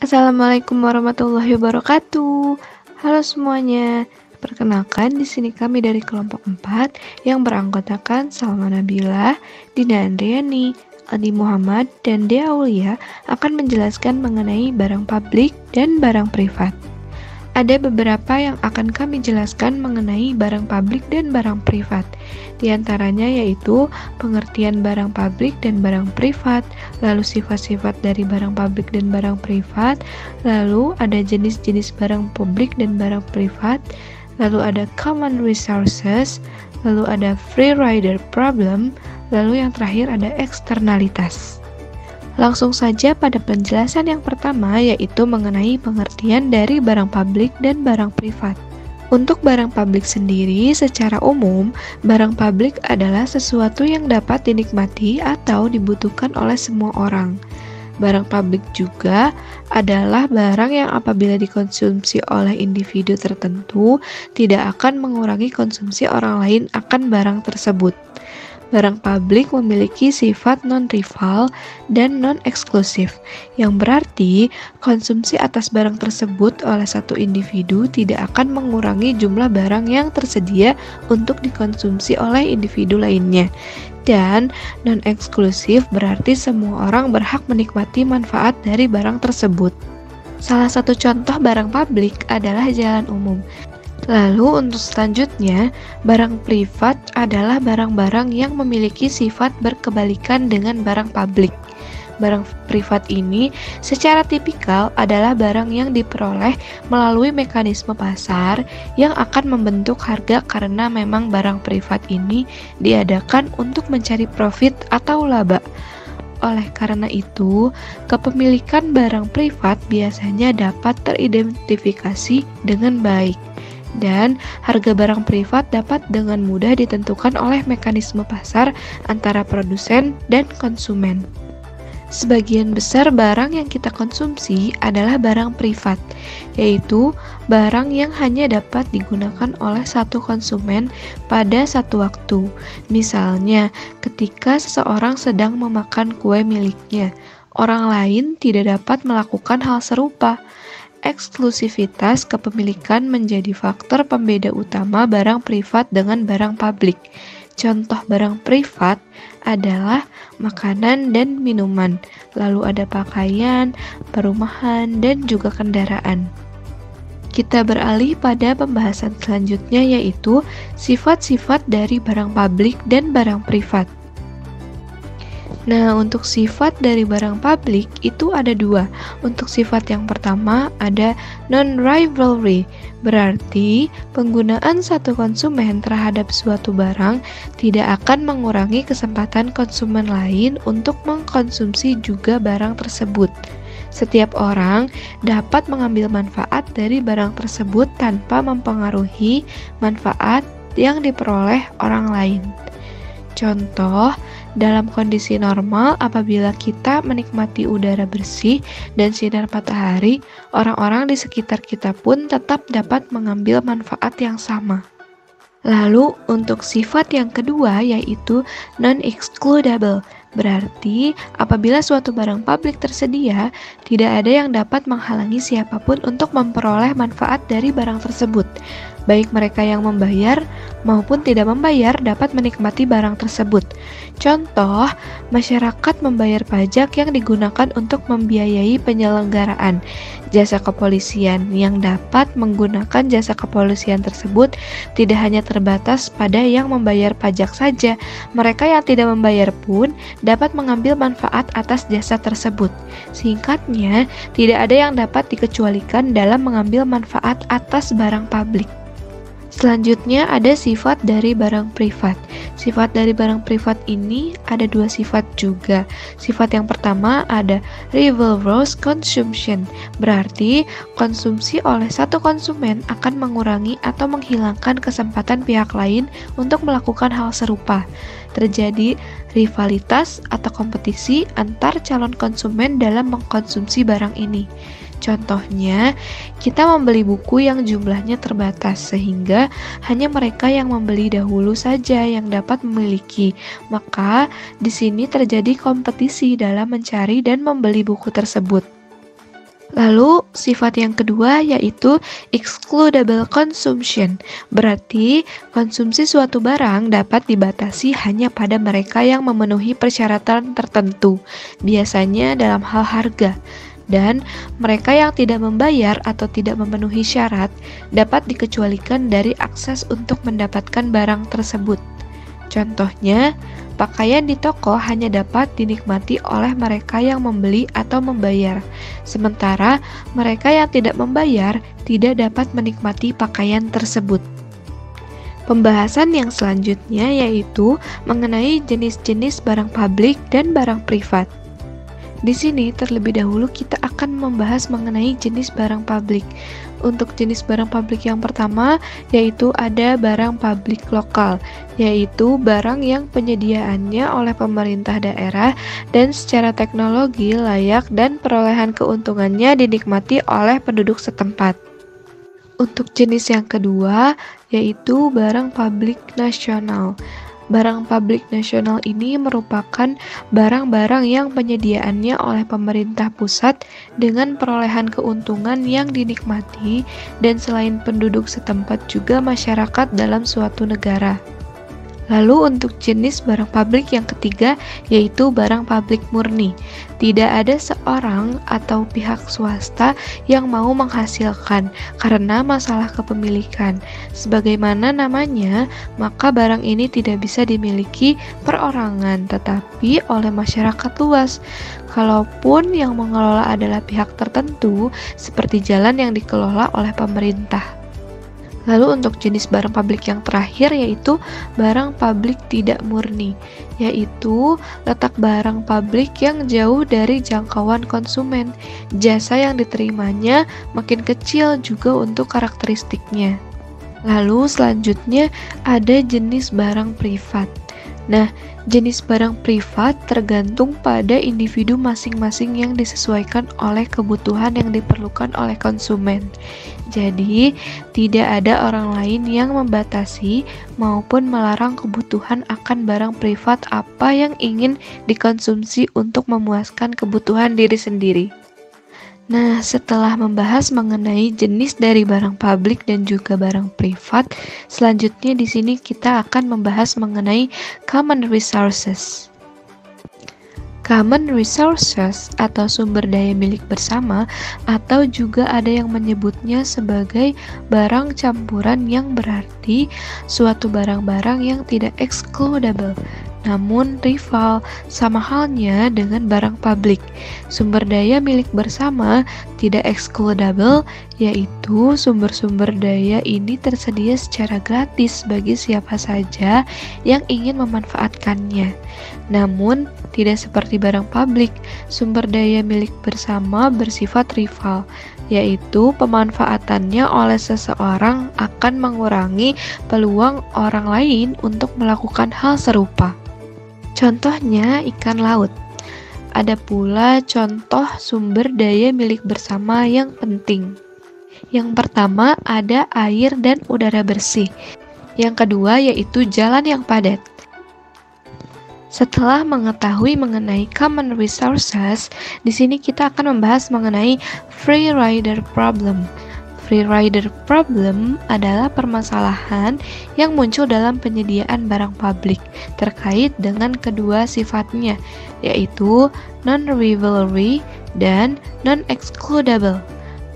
Assalamualaikum warahmatullahi wabarakatuh. Halo semuanya. Perkenalkan, di sini kami dari kelompok 4 yang beranggotakan Salma Nabila, Dina Andriani, Adi Muhammad, dan Dea Aulia akan menjelaskan mengenai barang publik dan barang privat. Ada beberapa yang akan kami jelaskan mengenai barang publik dan barang privat. Di antaranya yaitu pengertian barang publik dan barang privat, lalu sifat-sifat dari barang publik dan barang privat, lalu ada jenis-jenis barang publik dan barang privat, lalu ada common resources, lalu ada free rider problem, lalu yang terakhir ada eksternalitas. Langsung saja pada penjelasan yang pertama, yaitu mengenai pengertian dari barang publik dan barang privat. Untuk barang publik sendiri, secara umum, barang publik adalah sesuatu yang dapat dinikmati atau dibutuhkan oleh semua orang. Barang publik juga adalah barang yang apabila dikonsumsi oleh individu tertentu, tidak akan mengurangi konsumsi orang lain akan barang tersebut. Barang publik memiliki sifat non-rival dan non-eksklusif, yang berarti konsumsi atas barang tersebut oleh satu individu tidak akan mengurangi jumlah barang yang tersedia untuk dikonsumsi oleh individu lainnya. Dan non-eksklusif berarti semua orang berhak menikmati manfaat dari barang tersebut. Salah satu contoh barang publik adalah jalan umum. Lalu untuk selanjutnya, barang privat adalah barang-barang yang memiliki sifat berkebalikan dengan barang publik. Barang privat ini secara tipikal adalah barang yang diperoleh melalui mekanisme pasar yang akan membentuk harga karena memang barang privat ini diadakan untuk mencari profit atau laba. Oleh karena itu, kepemilikan barang privat biasanya dapat teridentifikasi dengan baik. Dan harga barang privat dapat dengan mudah ditentukan oleh mekanisme pasar antara produsen dan konsumen. Sebagian besar barang yang kita konsumsi adalah barang privat, yaitu barang yang hanya dapat digunakan oleh satu konsumen pada satu waktu. Misalnya, ketika seseorang sedang memakan kue miliknya, orang lain tidak dapat melakukan hal serupa. Eksklusivitas kepemilikan menjadi faktor pembeda utama barang privat dengan barang publik. Contoh barang privat adalah makanan dan minuman, lalu ada pakaian, perumahan, dan juga kendaraan. Kita beralih pada pembahasan selanjutnya, yaitu sifat-sifat dari barang publik dan barang privat. Nah, untuk sifat dari barang publik itu ada dua. Untuk sifat yang pertama ada non-rivalry, berarti penggunaan satu konsumen terhadap suatu barang tidak akan mengurangi kesempatan konsumen lain untuk mengkonsumsi juga barang tersebut. Setiap orang dapat mengambil manfaat dari barang tersebut tanpa mempengaruhi manfaat yang diperoleh orang lain. Contoh, dalam kondisi normal, apabila kita menikmati udara bersih dan sinar matahari, orang-orang di sekitar kita pun tetap dapat mengambil manfaat yang sama. Lalu, untuk sifat yang kedua yaitu non-excludable, berarti apabila suatu barang publik tersedia, tidak ada yang dapat menghalangi siapapun untuk memperoleh manfaat dari barang tersebut. Baik mereka yang membayar maupun tidak membayar dapat menikmati barang tersebut. Contoh, masyarakat membayar pajak yang digunakan untuk membiayai penyelenggaraan jasa kepolisian yang dapat menggunakan jasa kepolisian tersebut tidak hanya terbatas pada yang membayar pajak saja. Mereka yang tidak membayar pun dapat mengambil manfaat atas jasa tersebut. Singkatnya, tidak ada yang dapat dikecualikan dalam mengambil manfaat atas barang publik. Selanjutnya ada sifat dari barang privat. Sifat dari barang privat ini ada dua sifat juga. Sifat yang pertama ada rivalrous consumption, berarti konsumsi oleh satu konsumen akan mengurangi atau menghilangkan kesempatan pihak lain untuk melakukan hal serupa. Terjadi rivalitas atau kompetisi antar calon konsumen dalam mengkonsumsi barang ini. Contohnya, kita membeli buku yang jumlahnya terbatas sehingga hanya mereka yang membeli dahulu saja yang dapat memiliki. Maka, di sini terjadi kompetisi dalam mencari dan membeli buku tersebut. Lalu sifat yang kedua yaitu excludable consumption. Berarti konsumsi suatu barang dapat dibatasi hanya pada mereka yang memenuhi persyaratan tertentu, biasanya dalam hal harga. Dan mereka yang tidak membayar atau tidak memenuhi syarat dapat dikecualikan dari akses untuk mendapatkan barang tersebut. Contohnya, pakaian di toko hanya dapat dinikmati oleh mereka yang membeli atau membayar, sementara mereka yang tidak membayar tidak dapat menikmati pakaian tersebut. Pembahasan yang selanjutnya yaitu mengenai jenis-jenis barang publik dan barang privat. Di sini terlebih dahulu kita akan membahas mengenai jenis barang publik. Untuk jenis barang publik yang pertama yaitu ada barang publik lokal, yaitu barang yang penyediaannya oleh pemerintah daerah dan secara teknologi layak dan perolehan keuntungannya dinikmati oleh penduduk setempat. Untuk jenis yang kedua yaitu barang publik nasional. Barang publik nasional ini merupakan barang-barang yang penyediaannya oleh pemerintah pusat dengan perolehan keuntungan yang dinikmati dan selain penduduk setempat juga masyarakat dalam suatu negara. Lalu untuk jenis barang publik yang ketiga yaitu barang publik murni. Tidak ada seorang atau pihak swasta yang mau menghasilkan karena masalah kepemilikan. Sebagaimana namanya, maka barang ini tidak bisa dimiliki perorangan tetapi oleh masyarakat luas. Kalaupun yang mengelola adalah pihak tertentu seperti jalan yang dikelola oleh pemerintah. Lalu untuk jenis barang publik yang terakhir yaitu barang publik tidak murni, yaitu letak barang publik yang jauh dari jangkauan konsumen. Jasa yang diterimanya makin kecil juga untuk karakteristiknya. Lalu selanjutnya ada jenis barang privat. Nah, jenis barang privat tergantung pada individu masing-masing yang disesuaikan oleh kebutuhan yang diperlukan oleh konsumen. Jadi, tidak ada orang lain yang membatasi maupun melarang kebutuhan akan barang privat apa yang ingin dikonsumsi untuk memuaskan kebutuhan diri sendiri. Nah, setelah membahas mengenai jenis dari barang publik dan juga barang privat, selanjutnya di sini kita akan membahas mengenai common resources. Common resources atau sumber daya milik bersama atau juga ada yang menyebutnya sebagai barang campuran yang berarti suatu barang-barang yang tidak excludable namun rival, sama halnya dengan barang publik. Sumber daya milik bersama tidak excludable, yaitu sumber-sumber daya ini tersedia secara gratis bagi siapa saja yang ingin memanfaatkannya. Namun, tidak seperti barang publik, sumber daya milik bersama bersifat rival, yaitu pemanfaatannya oleh seseorang akan mengurangi peluang orang lain untuk melakukan hal serupa. Contohnya ikan laut. Ada pula contoh sumber daya milik bersama yang penting. Yang pertama ada air dan udara bersih. Yang kedua yaitu jalan yang padat. Setelah mengetahui mengenai common resources, di sini kita akan membahas mengenai free rider problem. Free rider problem adalah permasalahan yang muncul dalam penyediaan barang publik terkait dengan kedua sifatnya, yaitu non-rivalry dan non-excludable.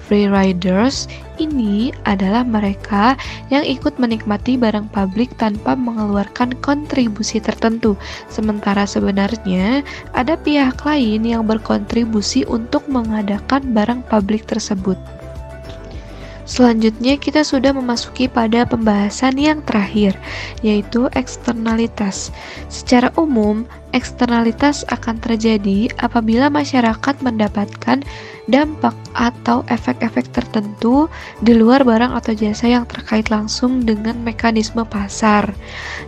Free riders ini adalah mereka yang ikut menikmati barang publik tanpa mengeluarkan kontribusi tertentu, sementara sebenarnya ada pihak lain yang berkontribusi untuk mengadakan barang publik tersebut. Selanjutnya kita sudah memasuki pada pembahasan yang terakhir, yaitu eksternalitas. Secara umum, eksternalitas akan terjadi apabila masyarakat mendapatkan dampak atau efek-efek tertentu di luar barang atau jasa yang terkait langsung dengan mekanisme pasar.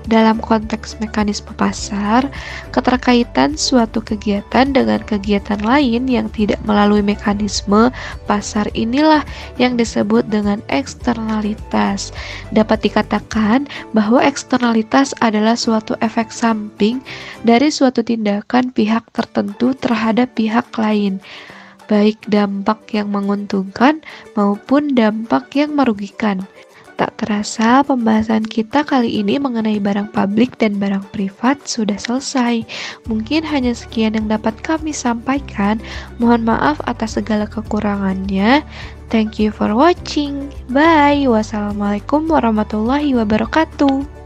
Dalam konteks mekanisme pasar, keterkaitan suatu kegiatan dengan kegiatan lain yang tidak melalui mekanisme pasar inilah yang disebut dengan eksternalitas. Dapat dikatakan bahwa eksternalitas adalah suatu efek samping dari suatu tindakan pihak tertentu terhadap pihak lain. baik dampak yang menguntungkan maupun dampak yang merugikan. Tak terasa, pembahasan kita kali ini mengenai barang publik dan barang privat sudah selesai. Mungkin hanya sekian yang dapat kami sampaikan. Mohon maaf atas segala kekurangannya. Thank you for watching. Bye. Wassalamualaikum warahmatullahi wabarakatuh.